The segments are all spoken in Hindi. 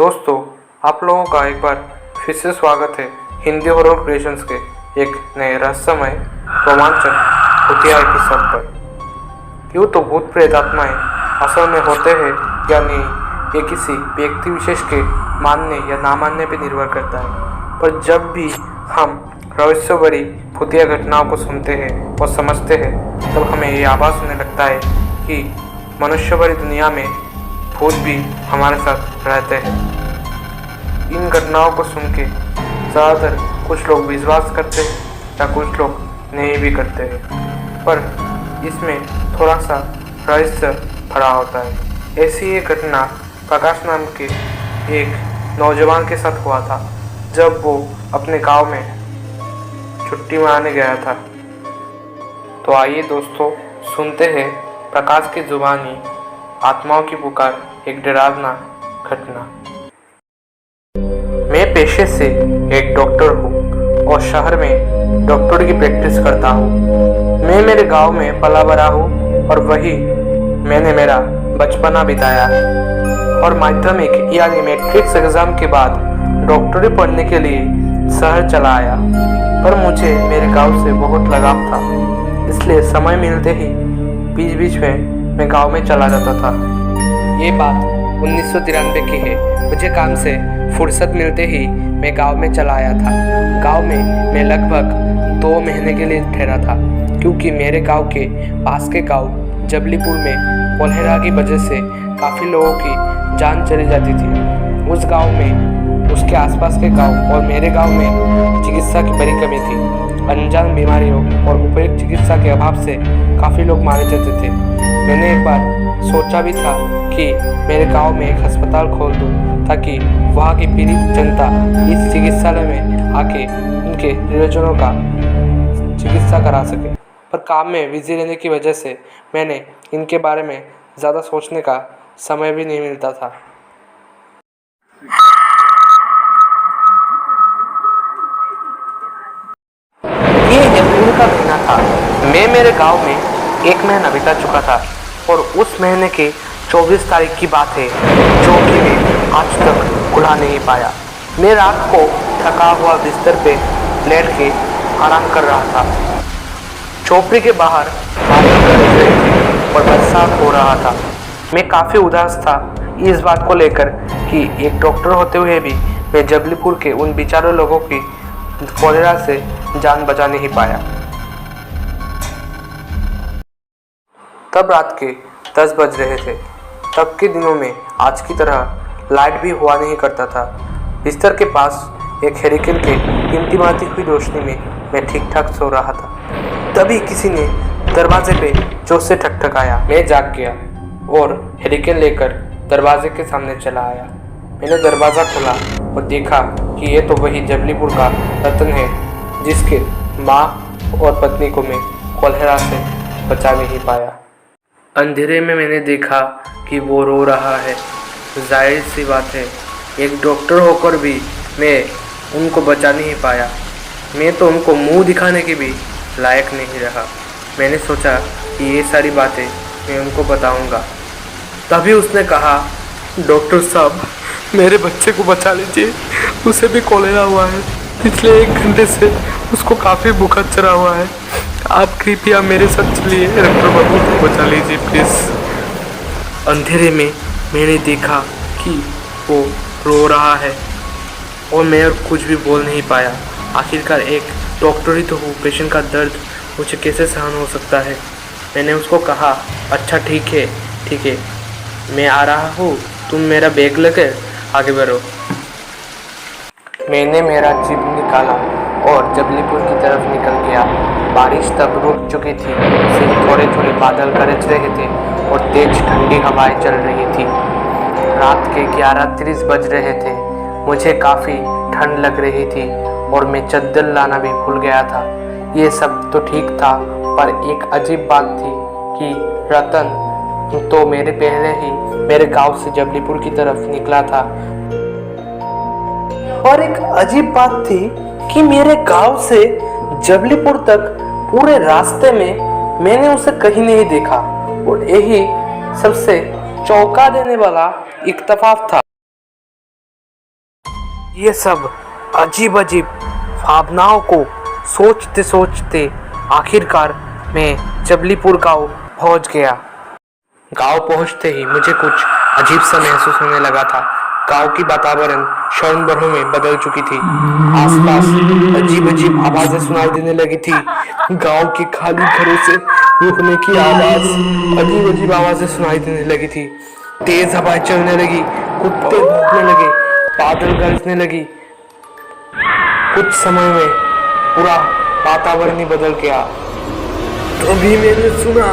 दोस्तों, आप लोगों का एक बार फिर से स्वागत है हिंदी हॉरर क्रिएशंस के एक नए रहस्यमय रोमांचक भूतिया एपिसोड पर। यूँ तो भूत प्रेत आत्माएं असल में होते हैं या नहीं, ये किसी व्यक्ति विशेष के मानने या ना मानने पर निर्भर करता है। पर जब भी हम रहस्य भरी भूतिया घटनाओं को सुनते हैं और समझते हैं, तब हमें ये आभास होने लगता है कि मनुष्य भरी दुनिया में भूत भी हमारे साथ रहते हैं। इन घटनाओं को सुन के ज़्यादातर कुछ लोग विश्वास करते हैं या कुछ लोग नहीं भी करते हैं, पर इसमें थोड़ा सा रहस्य भरा होता है। ऐसी एक घटना प्रकाश नाम के एक नौजवान के साथ हुआ था जब वो अपने गांव में छुट्टी मनाने गया था। तो आइए दोस्तों, सुनते हैं प्रकाश की जुबानी आत्माओं की पुकार, एक डरावना घटना। मैं पेशे से एक डॉक्टर हूँ और शहर में डॉक्टर की प्रैक्टिस करता हूँ। मैं मेरे गांव में पला बड़ा हूँ और वही मैंने मेरा बचपना बिताया और माध्यमिक यानी मैट्रिक्स एग्जाम के बाद डॉक्टरी पढ़ने के लिए शहर चला आया। पर मुझे मेरे गांव से बहुत लगाव था, इसलिए समय मिलते ही बीच बीच में मैं गांव में चला जाता था। ये बात 1993 की है। मुझे काम से फुर्सत मिलते ही मैं गांव में चला आया था। गांव में मैं लगभग 2 महीने के लिए ठहरा था, क्योंकि मेरे गांव के पास के गांव जबलीपुर में कोलेरा की वजह से काफ़ी लोगों की जान चली जाती थी। उस गांव में, उसके आसपास के गांव और मेरे गांव में चिकित्सा की बड़ी कमी थी। अनजान बीमारियों और उपयुक्त चिकित्सा के अभाव से काफ़ी लोग मारे जाते थे। मैंने एक बार सोचा भी था कि मेरे गांव में एक अस्पताल खोल दूं, ताकि वहाँ की पीड़ित जनता इस चिकित्सालय में आके उनके प्रियजनों का चिकित्सा करा सके। पर काम में बिजी रहने की वजह से मैंने इनके बारे में ज़्यादा सोचने का समय भी नहीं मिलता था। ये अप्रैल का महीना था। मैं मेरे गांव में 1 महीना बिता चुका था और उस महीने के 24 तारीख की बात है, जो कि मैं आज तक भुला नहीं पाया। मैं रात को थका हुआ बिस्तर पे लेट के आराम कर रहा था। चौपड़ी के बाहर बादल गरज रहे थे और बरसात हो रहा था। मैं काफ़ी उदास था इस बात को लेकर कि एक डॉक्टर होते हुए भी मैं जबलीपुर के उन बेचारे लोगों की कोलेरा से जान बचा नहीं पाया। तब रात के 10 बज रहे थे। तब के दिनों में आज की तरह लाइट भी हुआ नहीं करता था। बिस्तर के पास एक हेरिकेन के टिमटिमाती हुई रोशनी में मैं ठीक ठाक सो रहा था। तभी किसी ने दरवाजे पे जोर से ठकठकाया। मैं जाग गया और हेरिकेन लेकर दरवाजे के सामने चला आया। मैंने दरवाज़ा खोला और देखा कि ये तो वही जबलीपुर का रतन है, जिसके माँ और पत्नी को मैं कोलेरा से बचा नहीं पाया। अंधेरे में मैंने देखा कि वो रो रहा है। जाहिर सी बात है, एक डॉक्टर होकर भी मैं उनको बचा नहीं पाया। मैं तो उनको मुंह दिखाने के भी लायक नहीं रहा। मैंने सोचा कि ये सारी बातें मैं उनको बताऊंगा। तभी उसने कहा, डॉक्टर साहब, मेरे बच्चे को बचा लीजिए, उसे भी कोलेरा हुआ है। पिछले 1 घंटे से उसको काफ़ी बुखार चढ़ा हुआ है। आप कृपया मेरे साथ चलिए, डॉक्टर बाबू को बचा लीजिए प्लीज़। अंधेरे में मैंने देखा कि वो रो रहा है और मैं और कुछ भी बोल नहीं पाया। आखिरकार एक डॉक्टर ही तो हूँ, पेशेंट का दर्द मुझे कैसे सहन हो सकता है। मैंने उसको कहा, अच्छा ठीक है, मैं आ रहा हूँ, तुम मेरा बैग लेकर आगे बढ़ो। मैंने मेरा जीप निकाला और जबलीपुर की तरफ निकल गया। बारिश तब रुक चुकी थी, सिर्फ थोड़े थोड़े बादल गरज रहे थे और तेज ठंडी हवाएं चल रही थी। रात के 11:30 बज रहे थे। मुझे काफ़ी ठंड लग रही थी और मैं चद्दर लाना भी भूल गया था। ये सब तो ठीक था, पर एक अजीब बात थी कि रतन तो मेरे पहले ही मेरे गांव से जबलीपुर की तरफ निकला था, और एक अजीब बात थी कि मेरे गांव से जबलीपुर तक पूरे रास्ते में मैंने उसे कहीं नहीं देखा। और यही सबसे चौंका देने वाला इत्तेफाक था। ये सब अजीब अजीब भावनाओं को सोचते सोचते आखिरकार मैं जबलीपुर गांव पहुंच गया। गांव पहुंचते ही मुझे कुछ अजीब सा महसूस होने लगा था। गांव की वातावरण क्षण भरों में बदल चुकी थी। आसपास अजीब अजीब आवाजें सुनाई देने लगी थी। गांव के खाली घरों से रुकने की आवाज, अजीब अजीब आवाजें सुनाई देने लगी थी। तेज हवाएं चलने लगी, कुत्ते भौंकने लगे, बादल गरजने लगी। कुछ समय में पूरा वातावरण ही बदल गया। तभी मैंने सुना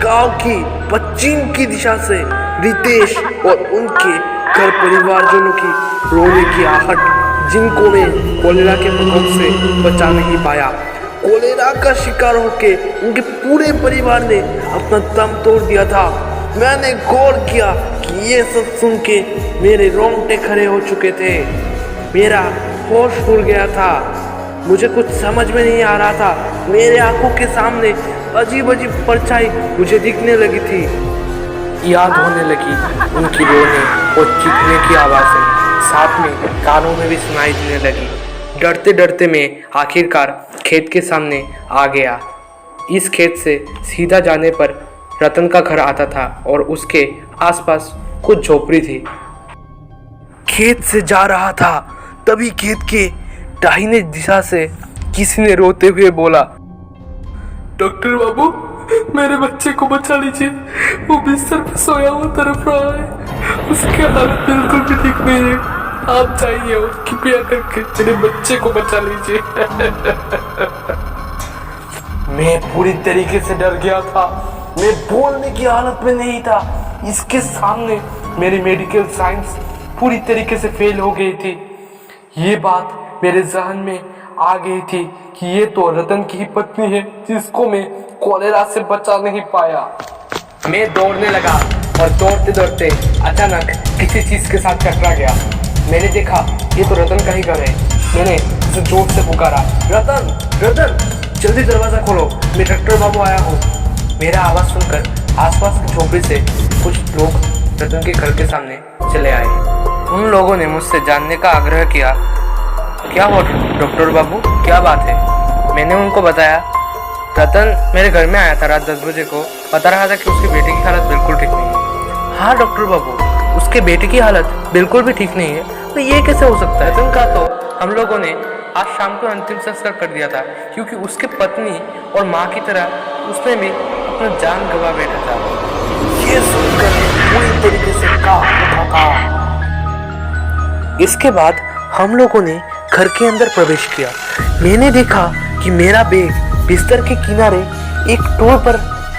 गांव की पश्चिम की दिशा से रितेश और उनके घर परिवारजनों की रोने की आहट, जिनको मैं कोलेरा के प्रकोप से बचा नहीं पाया। कोलेरा का शिकार होके उनके पूरे परिवार ने अपना दम तोड़ दिया था। मैंने गौर किया कि ये सब सुन के मेरे रोंगटे खड़े हो चुके थे। मेरा होश उड़ गया था। मुझे कुछ समझ में नहीं आ रहा था। मेरे आंखों के सामने अजीब अजीब परछाई मुझे दिखने लगी थी। याद होने लगी उनकी रोने और चीखने की आवाज़ें, साथ में कानों में भी सुनाई देने लगी। डरते डरते मैं आखिरकार खेत के सामने आ गया। इस खेत से सीधा जाने पर रतन का घर आता था और उसके आसपास कुछ झोपड़ी थी। खेत से जा रहा था, तभी खेत के दाहिने दिशा से किसी ने रोते हुए बोला, डॉक्टर बाबू, मेरे बच्चे को बचा लीजिए। वो बिस्तर पर सोया हुआ तड़प रहा है। उसकी हालत बिल्कुल भी ठीक नहीं है। आप जाइए और कृपया करके मेरे बच्चे को बचा लीजिए। मैं पूरी तरीके से डर गया था। मैं बोलने की हालत में नहीं था। इसके सामने मेरी मेडिकल साइंस पूरी तरीके से फेल हो गई थी। ये बात मेरे जहन में आ गई थी कि ये तो रतन की ही पत्नी है, जिसको मैं कोलेरा से बचा नहीं पाया। मैं दौड़ने लगा और दौड़ते दौड़ते अचानक किसी चीज के साथ टकरा गया। मैंने देखा ये तो रतन का ही घर है। मैंने उसे जोर से पुकारा, रतन रतन, जल्दी दरवाजा खोलो, मैं डॉक्टर बाबू आया हूँ। मेरा आवाज सुनकर आसपास की झोपड़ी से कुछ लोग रतन के घर के सामने चले आए। उन लोगों ने मुझसे जानने का आग्रह किया, क्या हुआ डॉक्टर बाबू, क्या बात है? मैंने उनको बताया, रतन मेरे घर में आया था रात 10 बजे को, बता रहा था कि उसके बेटे की हालत बिल्कुल ठीक नहीं है। हाँ डॉक्टर बाबू, उसके बेटे की हालत बिल्कुल भी ठीक नहीं है, तो ये कैसे हो सकता है? रतन का तो हम लोगों ने आज शाम को अंतिम संस्कार कर दिया था, क्योंकि उसके पत्नी और माँ की तरह उसने भी अपना जान गंवा बैठा था। ये सुनकर पूरी तरीके से कांप उठा था। इसके बाद हम लोगों ने घर के अंदर प्रवेश किया। मैंने देखा कि मेरा बैग बिस्तर के किनारे एक टूल पर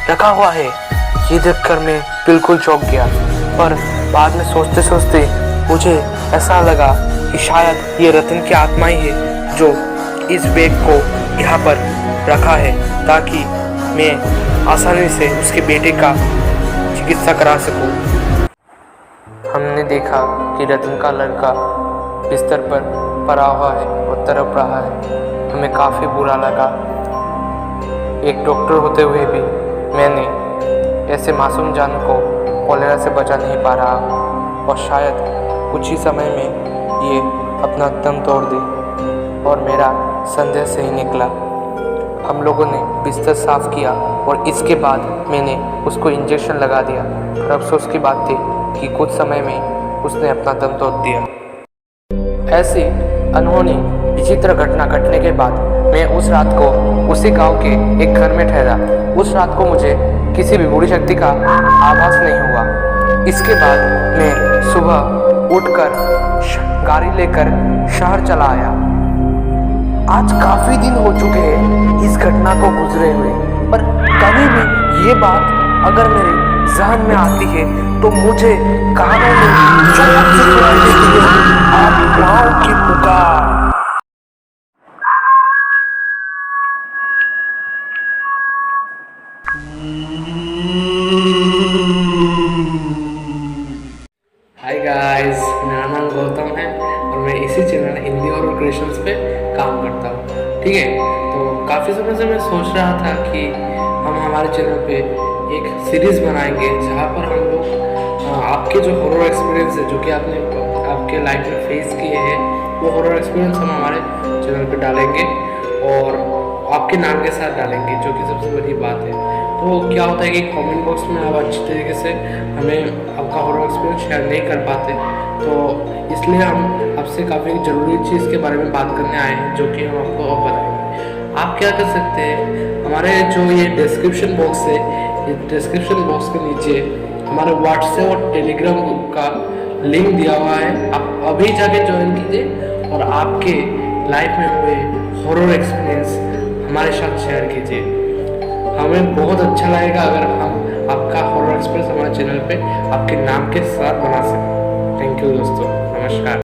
रखा हुआ है। ये देखकर मैं बिल्कुल चौंक गया, पर बाद में सोचते सोचते मुझे ऐसा लगा कि शायद ये रतन की आत्मा ही है जो इस बैग को यहाँ पर रखा है, ताकि मैं आसानी से उसके बेटे का चिकित्सा करा सकूं। हमने देखा कि रतन का लड़का बिस्तर पर पड़ा हुआ है और तड़प रहा है। हमें काफ़ी बुरा लगा। एक डॉक्टर होते हुए भी मैंने ऐसे मासूम जान को कोलेरा से बचा नहीं पा रहा, और शायद कुछ ही समय में ये अपना दम तोड़ दे, और मेरा संदेह सही निकला। हम लोगों ने बिस्तर साफ किया और इसके बाद मैंने उसको इंजेक्शन लगा दिया। और अफसोस की बात थी कि कुछ समय में उसने अपना दम तोड़ दिया। ऐसी अनहोनी विचित्र घटना घटने के बाद मैं उस रात को उसी गांव के एक घर में ठहरा। उस रात को मुझे किसी भी बुरी शक्ति का आभास नहीं हुआ। इसके बाद मैं सुबह उठकर गाड़ी लेकर शहर चला आया। आज काफी दिन हो चुके हैं इस घटना को गुजरे हुए, पर कभी भी ये बात अगर मेरे जहन में आती है तो मुझे कानों में जोर से सुनाई देती है, आप गांव की पुकार। हाय गाइस, मेरा नाम गौतम है और मैं इसी चैनल हिंदी और क्रिएशंस पे काम करता हूँ। ठीक है, तो काफ़ी समय से मैं सोच रहा था कि हम हमारे चैनल पे एक सीरीज़ बनाएंगे जहाँ पर हम लोग आपके जो हॉरर एक्सपीरियंस है जो कि आपने आपके लाइफ में फेस किए हैं वो हॉरर एक्सपीरियंस हम हमारे चैनल पे डालेंगे और आपके नाम के साथ डालेंगे, जो कि सबसे बड़ी बात है। तो क्या होता है कि कमेंट बॉक्स में आप अच्छी तरीके से हमें आपका हॉरर एक्सपीरियंस शेयर नहीं कर पाते, तो इसलिए हम आपसे काफ़ी ज़रूरी चीज़ के बारे में बात करने आए हैं, जो कि हम आपको अब बताएंगे। आप क्या कर सकते हैं, हमारे जो ये डिस्क्रिप्शन बॉक्स है, ये डिस्क्रिप्शन बॉक्स के नीचे हमारे व्हाट्सएप और टेलीग्राम ग्रुप का लिंक दिया हुआ है। आप अभी जाके ज्वाइन कीजिए और आपके लाइफ में हुए हॉरर एक्सपीरियंस हमारे साथ शेयर कीजिए। हमें बहुत अच्छा लगेगा अगर हम आपका हॉरर एक्सपीरियंस हमारे चैनल पे आपके नाम के साथ बना सकें। थैंक यू दोस्तों, नमस्कार।